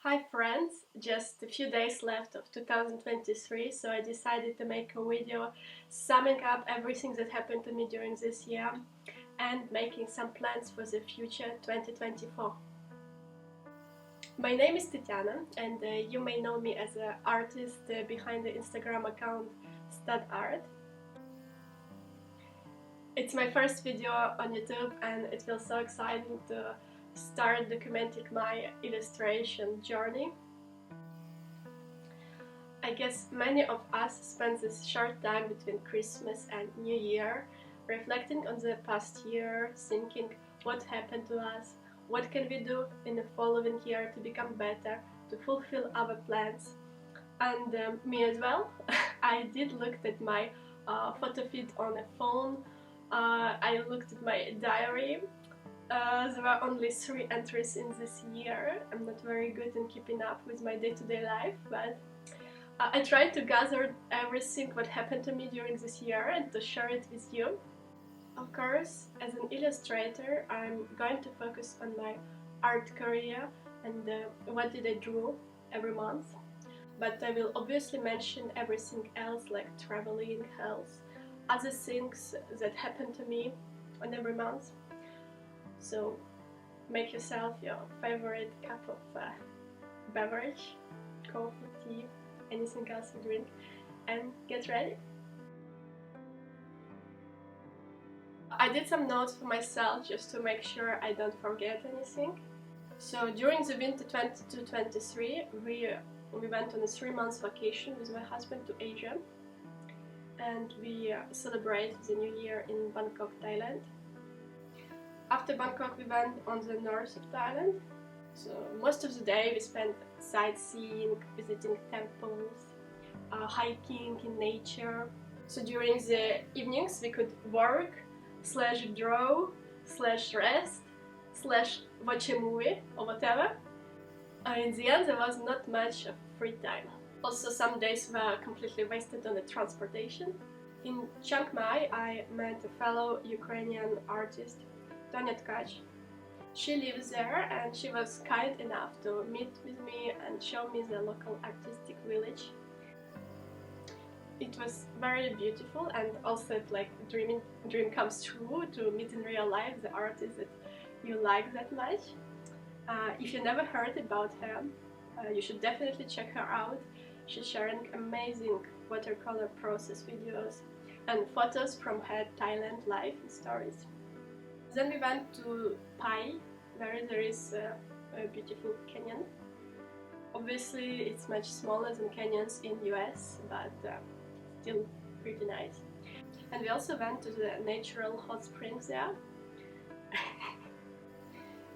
Hi friends, just a few days left of 2023, so I decided to make a video summing up everything that happened to me during this year and making some plans for the future 2024. My name is Tatiana and you may know me as an artist behind the Instagram account StudArt. It's my first video on YouTube and it feels so exciting to start documenting my illustration journey. I guess many of us spend this short time between Christmas and New Year reflecting on the past year, thinking what happened to us, what can we do in the following year to become better, to fulfill our plans. And me as well. I did look at my photo feed on a phone. I looked at my diary. There were only 3 entries in this year. I'm not very good in keeping up with my day-to-day life, but I tried to gather everything what happened to me during this year and to share it with you. Of course, as an illustrator, I'm going to focus on my art career and what did I draw every month. But I will obviously mention everything else like traveling, health, other things that happen to me on every month. So make yourself your favorite cup of beverage, coffee, tea, anything else you drink, and get ready. I did some notes for myself just to make sure I don't forget anything. So during the winter 22-23 we went on a 3-month vacation with my husband to Asia, and we celebrated the New Year in Bangkok, Thailand. After Bangkok we went on the north of Thailand, so most of the day we spent sightseeing, visiting temples, hiking in nature. So during the evenings we could work, /draw, /rest, /watch a movie or whatever. In the end there was not much of free time. Also some days were completely wasted on the transportation. In Chiang Mai I met a fellow Ukrainian artist, Tonya Tkach. She lives there and she was kind enough to meet with me and show me the local artistic village. It was very beautiful and also like dream comes true to meet in real life the artist that you like that much. If you never heard about her, you should definitely check her out. She's sharing amazing watercolor process videos and photos from her Thailand life and stories. Then we went to Pai, where there is a beautiful canyon. Obviously it's much smaller than canyons in US, but still pretty nice. And we also went to the natural hot springs there.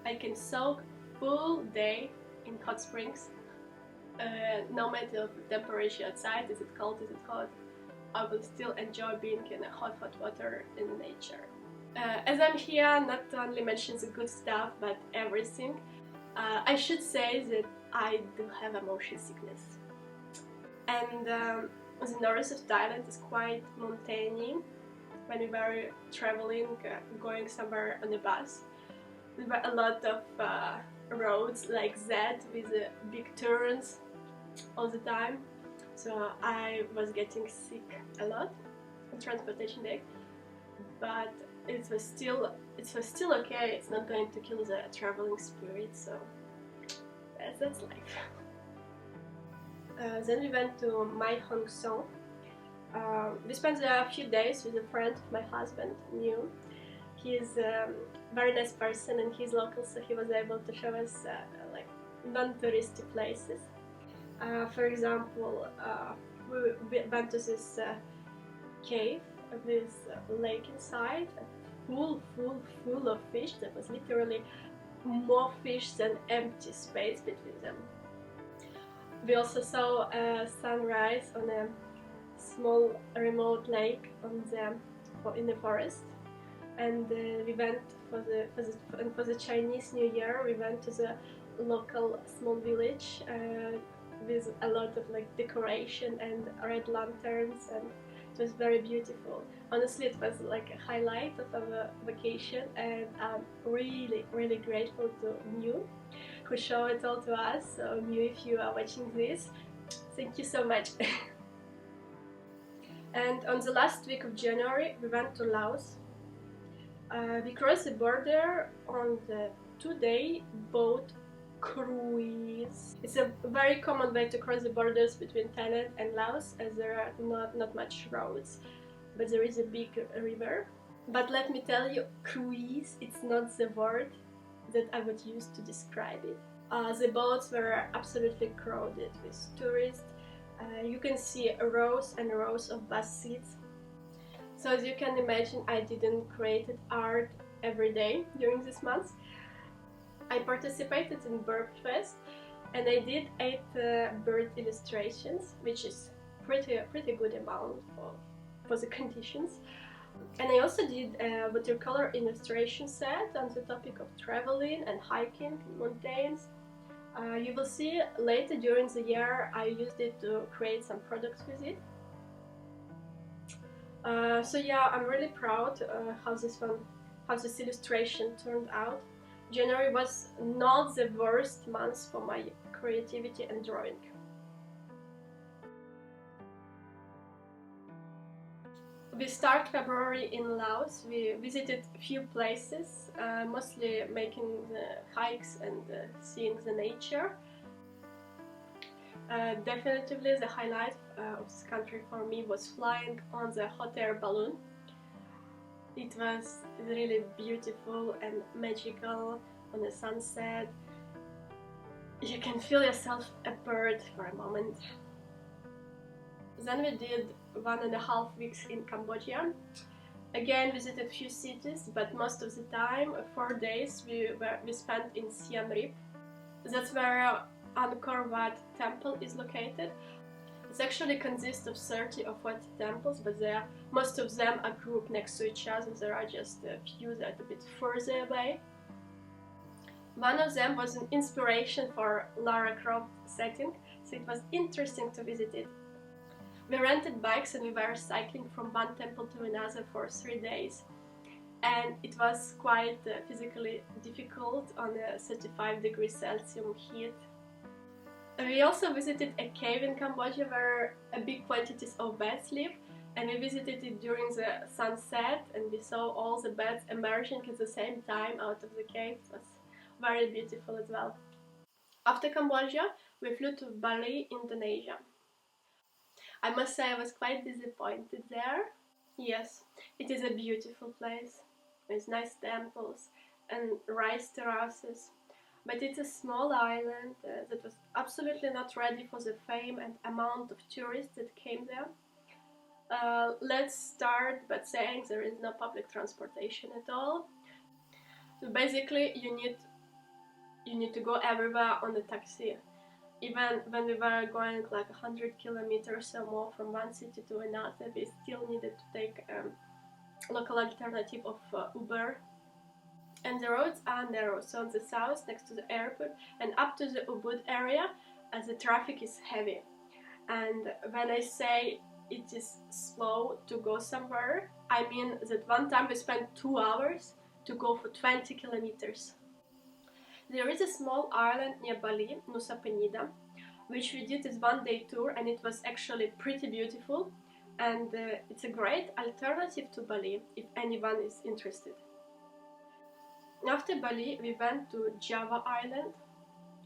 I can soak full day in hot springs, no matter the temperature outside, is it cold, is it hot, I will still enjoy being in a hot water in nature. As I'm here, not only mention the good stuff, but everything, I should say that I do have a motion sickness. And the north of Thailand is quite mountainy. When we were traveling, going somewhere on the bus, there were a lot of roads like that with big turns all the time. So I was getting sick a lot on transportation day, but it was still okay. It's not going to kill the traveling spirit, so that's life. Then we went to Mai Hong Son. We spent a few days with a friend of my husband, New. He is a very nice person and he's local, so he was able to show us like non-touristy places. For example, we went to this cave with a lake inside, full of fish. There was literally more fish than empty space between them. We also saw a sunrise on a small remote lake in the forest, and we went for the Chinese New Year. We went to the local small village with a lot of like decoration and red lanterns, and it was very beautiful. Honestly, it was like a highlight of our vacation, and I'm really grateful to New who showed it all to us. So Mew, if you are watching this, thank you so much. And on the last week of January we went to Laos. We crossed the border on the 2-day boat cruise. It's a very common way to cross the borders between Thailand and Laos, as there are not much roads, but there is a big river. But let me tell you, cruise, it's not the word that I would use to describe it. The boats were absolutely crowded with tourists. You can see rows and rows of bus seats. So as you can imagine, I didn't create art every day during this month. I participated in Birbfest and I did 8 bird illustrations, which is pretty good amount for the conditions. And I also did a watercolor illustration set on the topic of traveling and hiking in mountains. You will see later during the year I used it to create some products with it. So yeah, I'm really proud how this illustration turned out. January was not the worst month for my creativity and drawing. We start February in Laos. We visited a few places, mostly making the hikes and seeing the nature. Definitely the highlight of this country for me was flying on the hot air balloon. It was really beautiful and magical on the sunset. You can feel yourself a bird for a moment. Then we did 1.5 weeks in Cambodia. Again, visited few cities, but most of the time, 4 days, we spent in Siem Reap. That's where Angkor Wat temple is located. It actually consists of 30 or 40 temples, but most of them are grouped next to each other. There are just a few that are a bit further away. One of them was an inspiration for Lara Croft setting, so it was interesting to visit it. We rented bikes and we were cycling from one temple to another for 3 days. And it was quite physically difficult on a 35 degrees Celsius heat. We also visited a cave in Cambodia where a big quantities of bats live, and we visited it during the sunset and we saw all the bats emerging at the same time out of the cave. It was very beautiful as well. After Cambodia, we flew to Bali, Indonesia. I must say I was quite disappointed there. Yes, it is a beautiful place with nice temples and rice terraces. But it's a small island that was absolutely not ready for the fame and amount of tourists that came there. Let's start by saying there is no public transportation at all. So basically, you need to go everywhere on a taxi. Even when we were going like 100 kilometers or more from one city to another, we still needed to take a local alternative of Uber. And the roads are narrow, so on the south next to the airport and up to the Ubud area, the traffic is heavy. And when I say it is slow to go somewhere, I mean that one time we spent 2 hours to go for 20 kilometers. There is a small island near Bali, Nusa Penida, which we did as 1-day tour, and it was actually pretty beautiful, and it's a great alternative to Bali if anyone is interested. After Bali, we went to Java Island,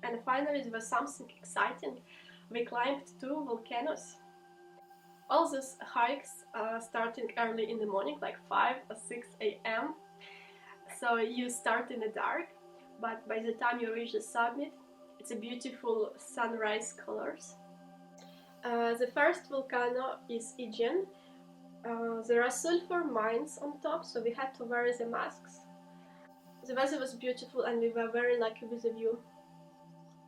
and finally there was something exciting. We climbed 2 volcanoes. All those hikes are starting early in the morning, like 5 or 6 a.m. So you start in the dark, but by the time you reach the summit, it's a beautiful sunrise colors. The first volcano is Ijen. There are sulfur mines on top, so we had to wear the masks. The weather was beautiful and we were very lucky with the view.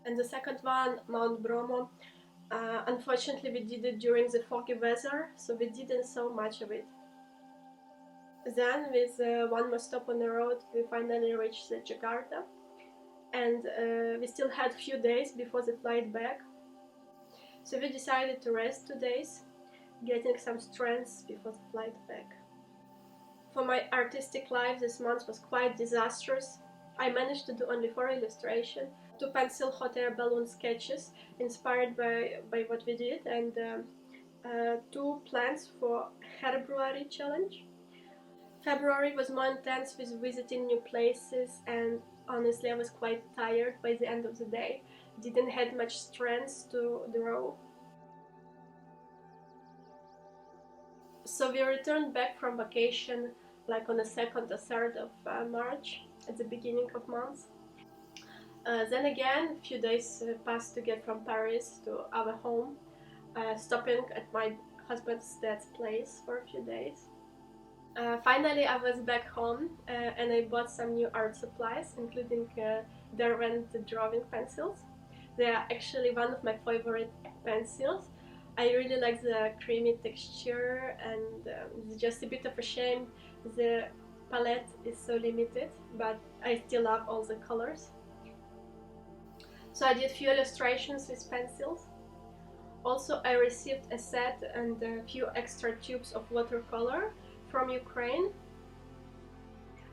And the second one, Mount Bromo, unfortunately we did it during the foggy weather, so we didn't see much of it. Then with one more stop on the road, we finally reached Jakarta, and we still had few days before the flight back. So we decided to rest 2 days, getting some strength before the flight back. For my artistic life, this month was quite disastrous. I managed to do only 4 illustrations. 2 pencil hot air balloon sketches inspired by what we did, and 2 plans for Herbruary challenge. February was more intense with visiting new places, and honestly I was quite tired by the end of the day. Didn't have much strength to draw. So we returned back from vacation like on the 2nd or 3rd of March, at the beginning of month. Then again, a few days passed to get from Paris to our home, stopping at my husband's dad's place for a few days. Finally, I was back home and I bought some new art supplies, including Derwent drawing pencils. They are actually one of my favorite pencils. I really like the creamy texture, and it's just a bit of a shame the palette is so limited, but I still love all the colors. So I did few illustrations with pencils. Also, I received a set and a few extra tubes of watercolor from Ukraine.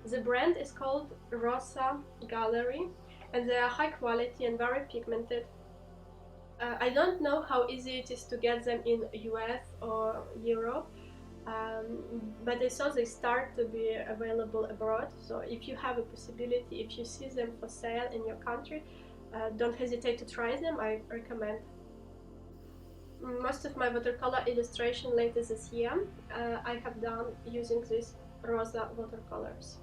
The brand is called Rosa Gallery, and they are high quality and very pigmented. I don't know how easy it is to get them in US or Europe, but I saw they start to be available abroad. So if you have a possibility, if you see them for sale in your country, don't hesitate to try them, I recommend. Most of my watercolor illustration later this year I have done using these Rosa watercolors.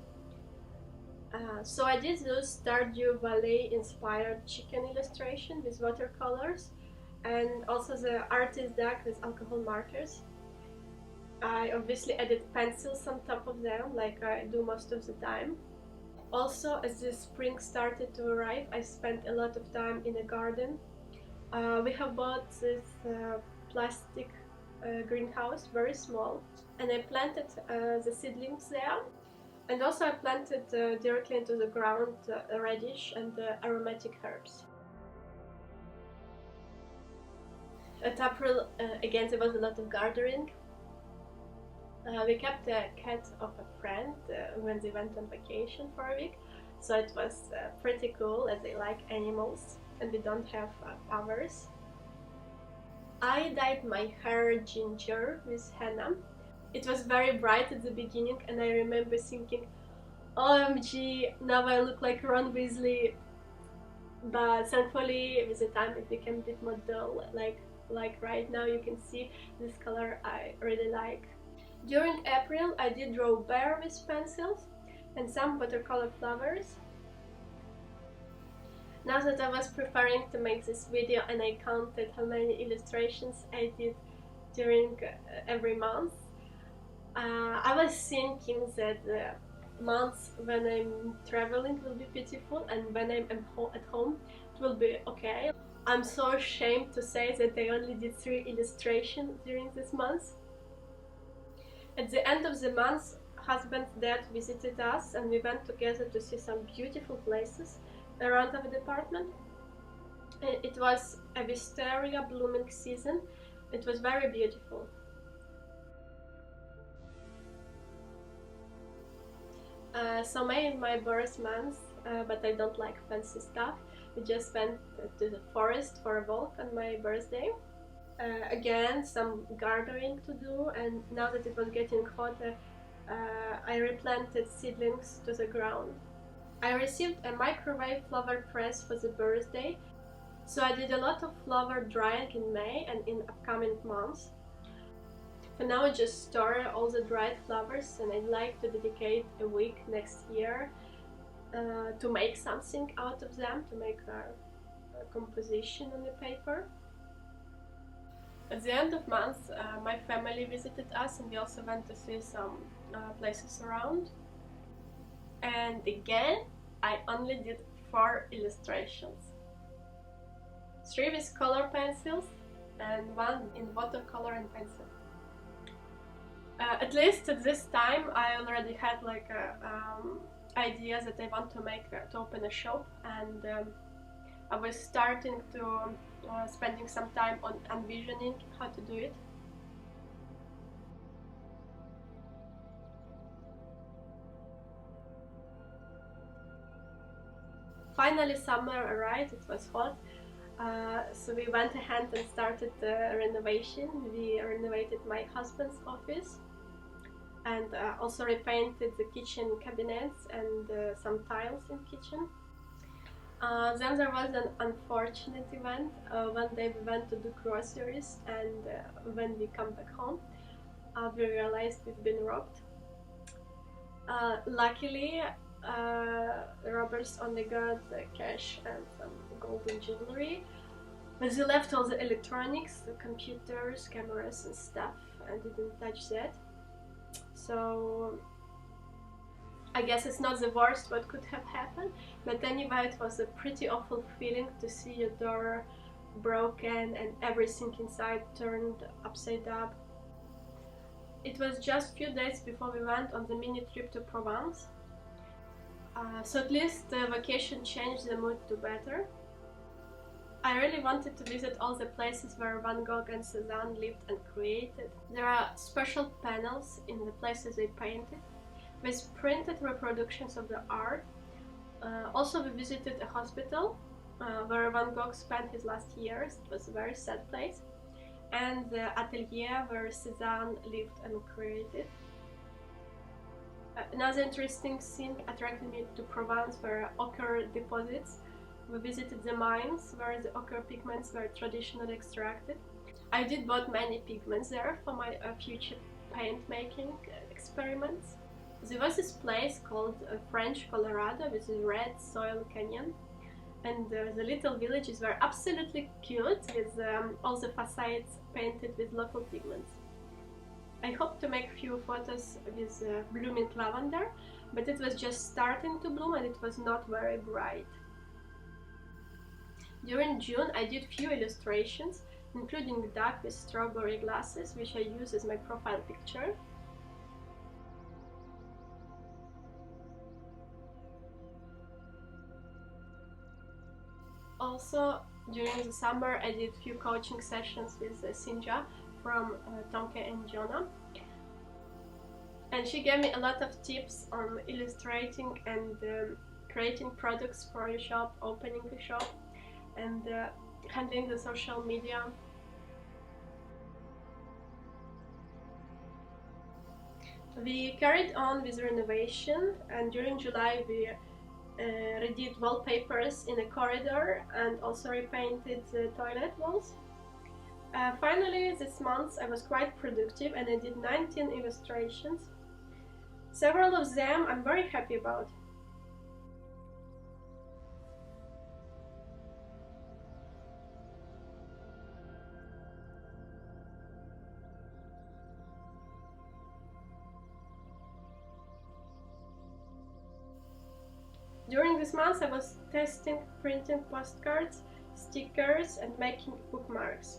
So I did those Stardew Valley inspired chicken illustration with watercolors, and also the artist deck with alcohol markers. I obviously added pencils on top of them, like I do most of the time. Also, as the spring started to arrive, I spent a lot of time in the garden. We have bought this plastic greenhouse, very small, and I planted the seedlings there. And also I planted directly into the ground radish and aromatic herbs. At April, again, there was a lot of gardening. We kept a cat of a friend when they went on vacation for a week, so it was pretty cool, as they like animals and we don't have powers. I dyed my hair ginger with henna. It was very bright at the beginning, and I remember thinking, OMG, now I look like Ron Weasley. But thankfully, with the time it became a bit more dull, like right now you can see this color I really like. During April I did draw bear with pencils and some watercolor flowers. Now that I was preparing to make this video and I counted how many illustrations I did during every month, I was thinking that the months when I'm traveling will be beautiful, and when I'm at home it will be okay. I'm so ashamed to say that I only did 3 illustrations during this month. At the end of the month, husband's dad visited us and we went together to see some beautiful places around our department. It was a wisteria blooming season. It was very beautiful. So May is my birth month, but I don't like fancy stuff. We just went to the forest for a walk on my birthday. Again, some gardening to do, and now that it was getting hotter, I replanted seedlings to the ground. I received a microwave flower press for the birthday, so I did a lot of flower drying in May and in upcoming months. For now I just store all the dried flowers, and I'd like to dedicate a week next year to make something out of them, to make a composition on the paper. At the end of month, my family visited us and we also went to see some places around. And again, I only did 4 illustrations. 3 with color pencils and 1 in watercolor and pencil. At least at this time I already had like idea that I want to make to open a shop, and I was starting to spending some time on envisioning how to do it. Finally summer arrived, it was hot, so we went ahead and started the renovation. We renovated my husband's office and also repainted the kitchen cabinets and some tiles in kitchen. Then there was an unfortunate event. One day we went to do groceries, and when we come back home, we realized we've been robbed. Luckily, robbers only got the cash and some golden jewelry, but they left all the electronics, the computers, cameras and stuff, and didn't touch that. So I guess it's not the worst what could have happened, but anyway, it was a pretty awful feeling to see your door broken and everything inside turned upside down. It was just a few days before we went on the mini trip to Provence, so at least the vacation changed the mood to better. I really wanted to visit all the places where Van Gogh and Cézanne lived and created. There are special panels in the places they painted, with printed reproductions of the art. Also we visited a hospital where Van Gogh spent his last years. It was a very sad place. And the atelier where Cézanne lived and created. Another interesting thing attracted me to Provence were ochre deposits. We visited the mines where the ochre pigments were traditionally extracted. I did bought many pigments there for my future paint making experiments. There was this place called French Colorado with a red soil canyon, and the little villages were absolutely cute with all the facades painted with local pigments. I hope to make a few photos with blooming lavender, but it was just starting to bloom and it was not very bright. During June I did few illustrations, including a duck with strawberry glasses, which I use as my profile picture. Also, during the summer I did few coaching sessions with Sinja from Tonke and Jonah, and she gave me a lot of tips on illustrating and creating products for a shop, opening a shop, and handling the social media. We carried on with renovation, and during July we redid wallpapers in a corridor and also repainted the toilet walls. Finally, this month I was quite productive and I did 19 illustrations. Several of them I'm very happy about. During this month I was testing printing postcards, stickers and making bookmarks.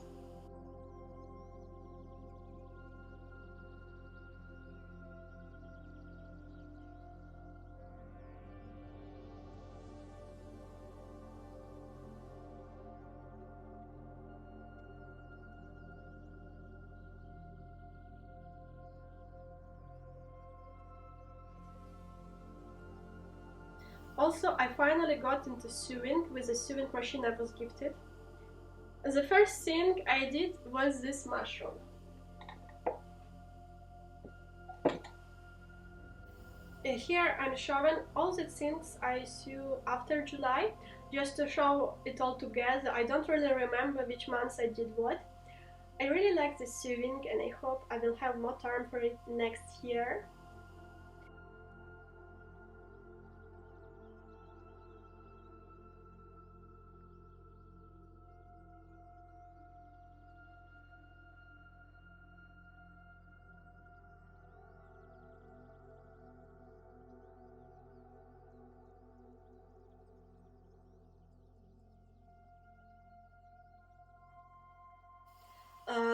Also, I finally got into sewing with a sewing machine I was gifted. The first thing I did was this mushroom. Here I'm showing all the things I sew after July, just to show it all together. I don't really remember which months I did what. I really like the sewing and I hope I will have more time for it next year.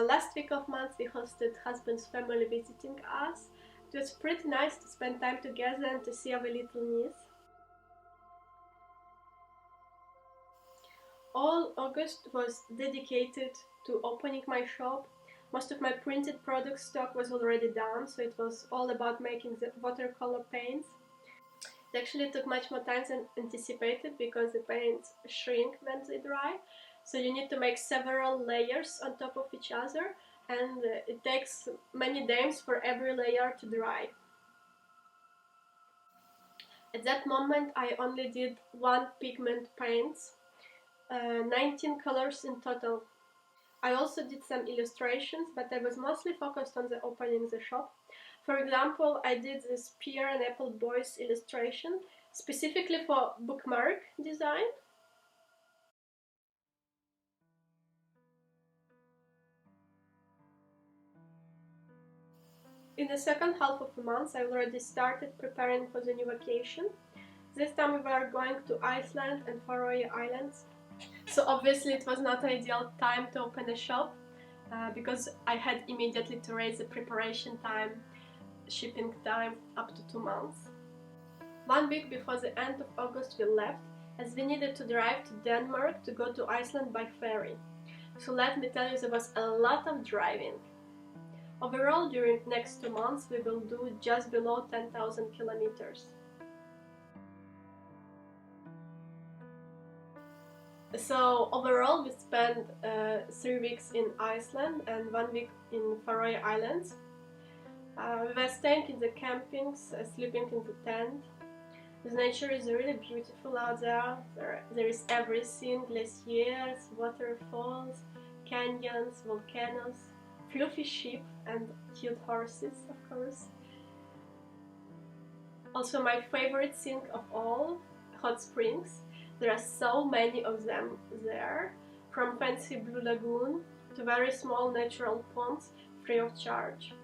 Last week of month we hosted husband's family visiting us. It was pretty nice to spend time together and to see our little niece. All August was dedicated to opening my shop. Most of my printed product stock was already done, so it was all about making the watercolor paints. It actually took much more time than anticipated because the paints shrink when they dry. So you need to make several layers on top of each other, and it takes many days for every layer to dry. At that moment I only did one pigment paint, 19 colors in total. I also did some illustrations, but I was mostly focused on the opening the shop. For example, I did this pear and apple boys illustration specifically for bookmark design. In the second half of the month, I already started preparing for the new vacation. This time we were going to Iceland and Faroe Islands. So obviously it was not ideal time to open a shop because I had immediately to raise the preparation time, shipping time up to 2 months. 1 week before the end of August we left, as we needed to drive to Denmark to go to Iceland by ferry. So let me tell you, there was a lot of driving. Overall, during next 2 months we will do just below 10,000 kilometers. So overall we spent 3 weeks in Iceland and 1 week in Faroe Islands. We were staying in the campings, sleeping in the tent. The nature is really beautiful out there. There is everything: glaciers, waterfalls, canyons, volcanoes, fluffy sheep and cute horses, of course. Also my favorite thing of all, hot springs. There are so many of them there, from fancy blue lagoon to very small natural ponds free of charge.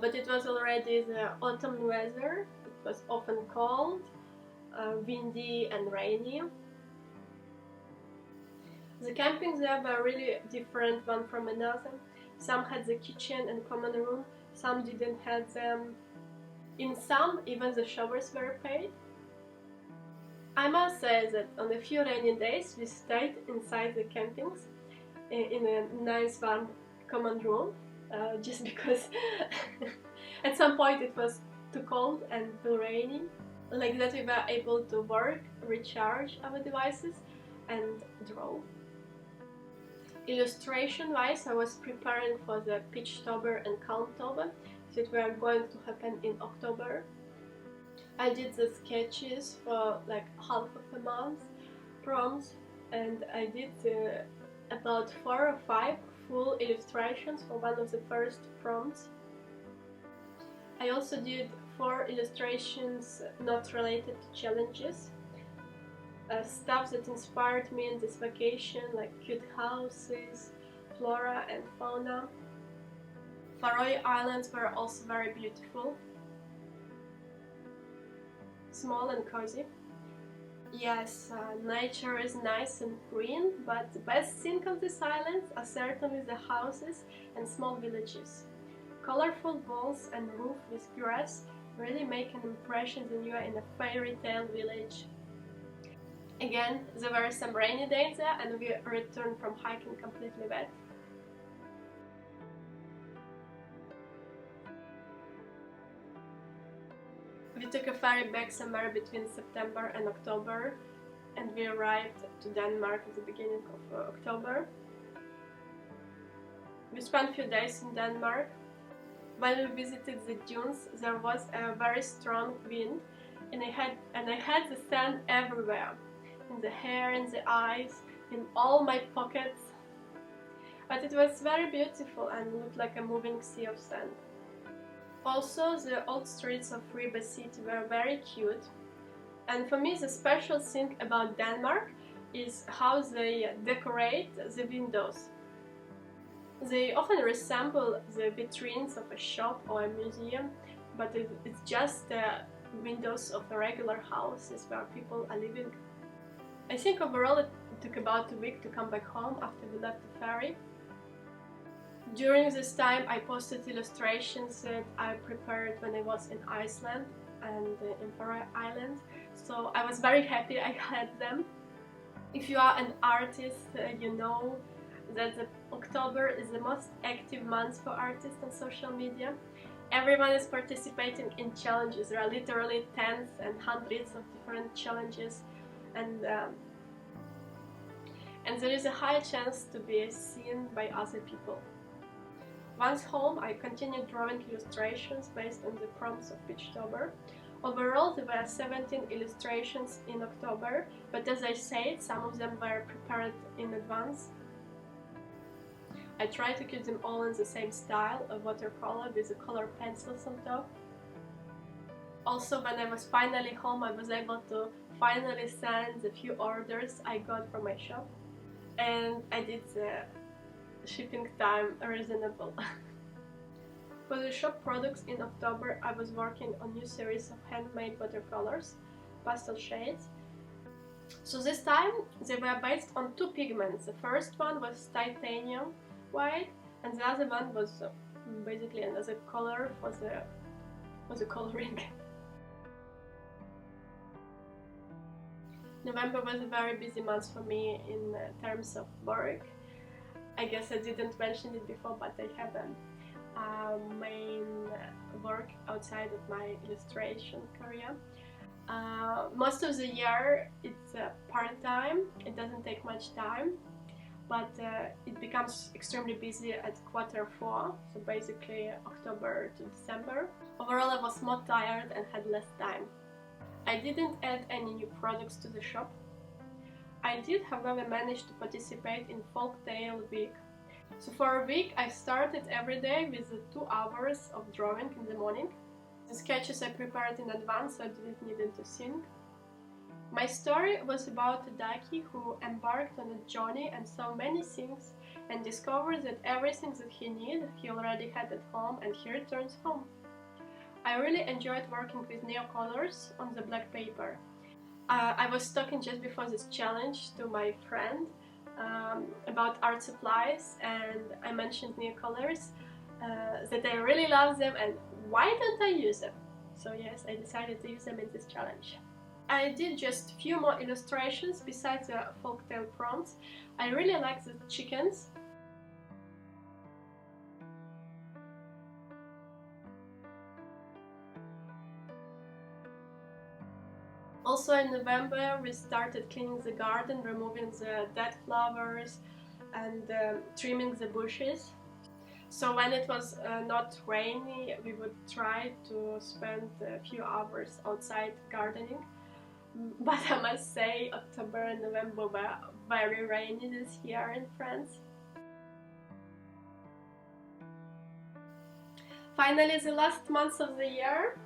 But it was already the autumn weather. It was often cold, windy and rainy. The campings there were really different one from another. Some had the kitchen and common room, some didn't have them. In some, even the showers were paid. I must say that on a few rainy days we stayed inside the campings in a nice warm common room, just because at some point it was too cold and too rainy. Like that we were able to work, recharge our devices and draw. Illustration-wise, I was preparing for the Peachtober and Calmtober that were going to happen in October. I did the sketches for like half of the month, prompts, and I did about 4 or 5 full illustrations for one of the first prompts. I also did 4 illustrations not related to challenges. Stuff that inspired me in this vacation, like cute houses, flora and fauna. Faroe Islands were also very beautiful, small and cozy. Yes, nature is nice and green, but the best thing of these islands are certainly the houses and small villages. Colorful walls and roof with grass really make an impression that you are in a fairy tale village. Again, there were some rainy days there and we returned from hiking completely wet. We took a ferry back somewhere between September and October, and we arrived to Denmark at the beginning of October. We spent a few days in Denmark. When we visited the dunes, there was a very strong wind, and I had the sand everywhere. In the hair, in the eyes, in all my pockets. But it was very beautiful and looked like a moving sea of sand. Also, the old streets of Ribe City were very cute. And for me, the special thing about Denmark is how they decorate the windows. They often resemble the vitrines of a shop or a museum, but it's just the windows of regular houses where people are living. I think overall it took about a week to come back home after we left the ferry. During this time I posted illustrations that I prepared when I was in Iceland and in Faroe Islands, so I was very happy I had them. If you are an artist, you know that October is the most active month for artists on social media. Everyone is participating in challenges. There are literally tens and hundreds of different challenges, and there is a high chance to be seen by other people. Once home, I continued drawing illustrations based on the prompts of Peachtober. Overall, there were 17 illustrations in October, but as I said, some of them were prepared in advance. I tried to keep them all in the same style, a watercolor with the colored pencils on top. Also, when I was finally home, I was able to finally send the few orders I got from my shop, and I did the shipping time reasonable. For the shop products in October, I was working on new series of handmade watercolors, pastel shades. So this time they were based on two pigments. The first one was titanium white, and the other one was basically another color for the coloring. November was a very busy month for me in terms of work. I guess I didn't mention it before, but I have a main work outside of my illustration career. Most of the year it's part-time, it doesn't take much time, but it becomes extremely busy at Q4, so basically October to December. Overall, I was more tired and had less time. I didn't add any new products to the shop. I did, however, manage to participate in Folktale week. So for a week I started every day with 2 hours of drawing in the morning. The sketches I prepared in advance, so I didn't need to sync. My story was about a ducky who embarked on a journey and saw many things and discovered that everything that he needed he already had at home, and he returns home. I really enjoyed working with neocolors on the black paper. I was talking just before this challenge to my friend about art supplies, and I mentioned neocolors, that I really love them and why don't I use them? So yes, I decided to use them in this challenge. I did just a few more illustrations besides the Folktale prompts. I really like the chickens. Also in November we started cleaning the garden, removing the dead flowers and trimming the bushes. So when it was not rainy, we would try to spend a few hours outside gardening. But I must say October and November were very rainy this year in France. Finally, the last month of the year.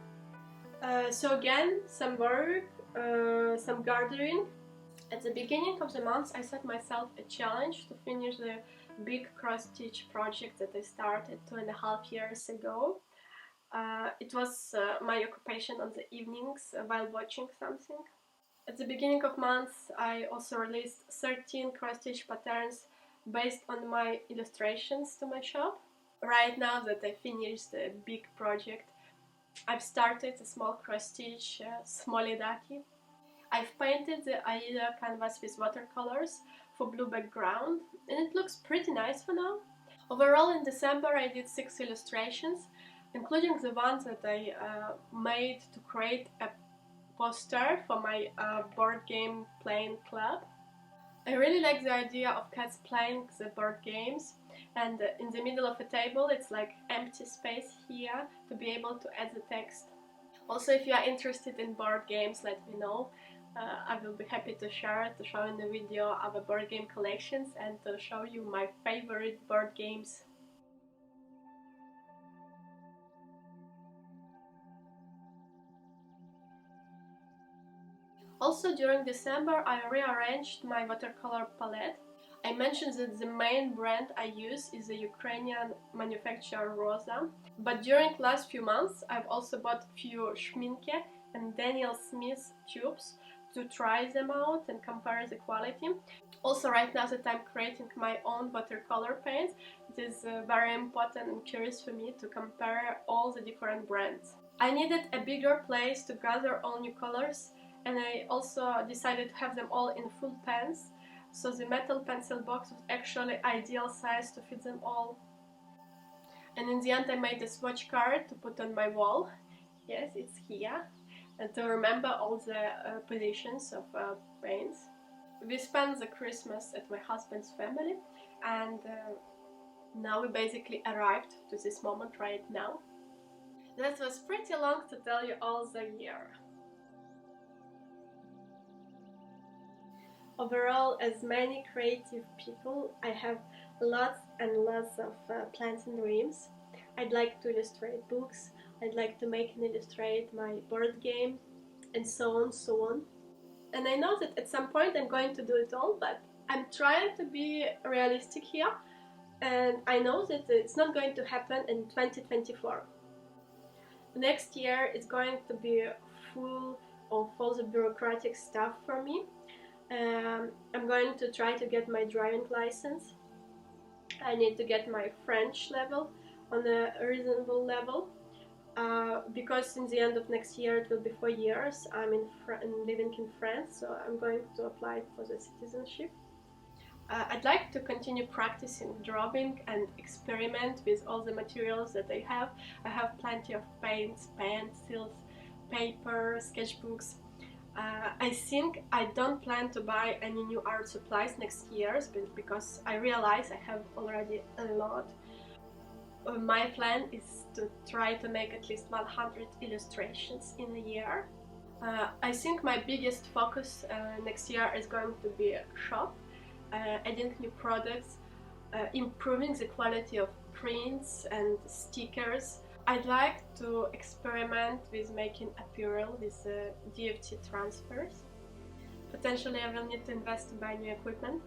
So again, some work, some gardening. At the beginning of the month I set myself a challenge to finish the big cross-stitch project that I started 2.5 years ago. It was my occupation on the evenings while watching something. At the beginning of month I also released 13 cross-stitch patterns based on my illustrations to my shop. Right now that I finished the big project, I've started a small cross-stitch Smolly Ducky. I've painted the Aida canvas with watercolors for blue background, and it looks pretty nice for now. Overall in December I did 6 illustrations, including the ones that I made to create a poster for my board game playing club. I really like the idea of cats playing the board games, and in the middle of a table it's like empty space here to be able to add the text. Also, if you are interested in board games, let me know. I will be happy to show in the video our board game collections and to show you my favorite board games. Also during December I rearranged my watercolor palette. I mentioned that the main brand I use is the Ukrainian manufacturer Rosa, but during last few months I've also bought few Schminke and Daniel Smith tubes to try them out and compare the quality. Also right now that I'm creating my own watercolor paints, it is very important and curious for me to compare all the different brands. I needed a bigger place to gather all new colors, and I also decided to have them all in full pans. so the metal pencil box was actually ideal size to fit them all. And in the end I made a swatch card to put on my wall. Yes, it's here, and to remember all the positions of paints. We spent the Christmas at my husband's family, and now we basically arrived to this moment right now. That was pretty long to tell you all the year. Overall, as many creative people, I have lots and lots of plans and dreams. I'd like to illustrate books, I'd like to make and illustrate my board game, and so on, so on. And I know that at some point I'm going to do it all, but I'm trying to be realistic here, and I know that it's not going to happen in 2024. Next year is going to be full of all the bureaucratic stuff for me. I'm going to try to get my driving license. I need to get my French level on a reasonable level, because in the end of next year it will be 4 years. I'm living in France, so I'm going to apply for the citizenship. I'd like to continue practicing drawing and experiment with all the materials that I have. I have plenty of paints, pencils, paper, sketchbooks. I think I don't plan to buy any new art supplies next year, because I realize I have already a lot. My plan is to try to make at least 100 illustrations in a year. I think my biggest focus next year is going to be a shop, adding new products, improving the quality of prints and stickers. I'd like to experiment with making apparel with DFT transfers. Potentially I will need to invest to buy new equipment.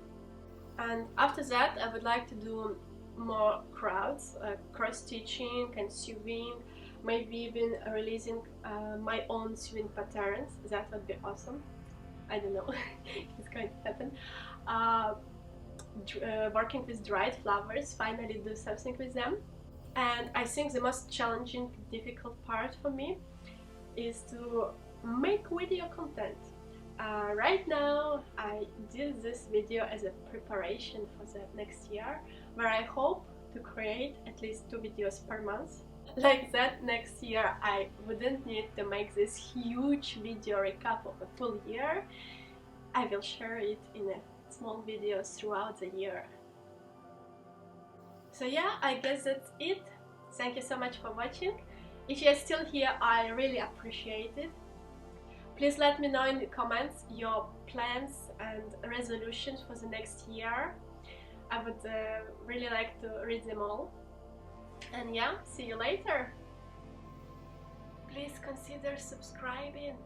And after that I would like to do more crafts, cross-stitching and sewing, maybe even releasing my own sewing patterns. That would be awesome. I don't know if it's going to happen. Working with dried flowers, finally do something with them. And I think the most challenging, difficult part for me is to make video content. Right now I did this video as a preparation for the next year, where I hope to create at least 2 videos per month. Like that, next year I wouldn't need to make this huge video recap of a full year. I will share it in a small videos throughout the year. So yeah, I guess that's it. Thank you so much for watching. If you're still here, I really appreciate it. Please let me know in the comments your plans and resolutions for the next year. I would really like to read them all. And yeah, see you later. Please consider subscribing.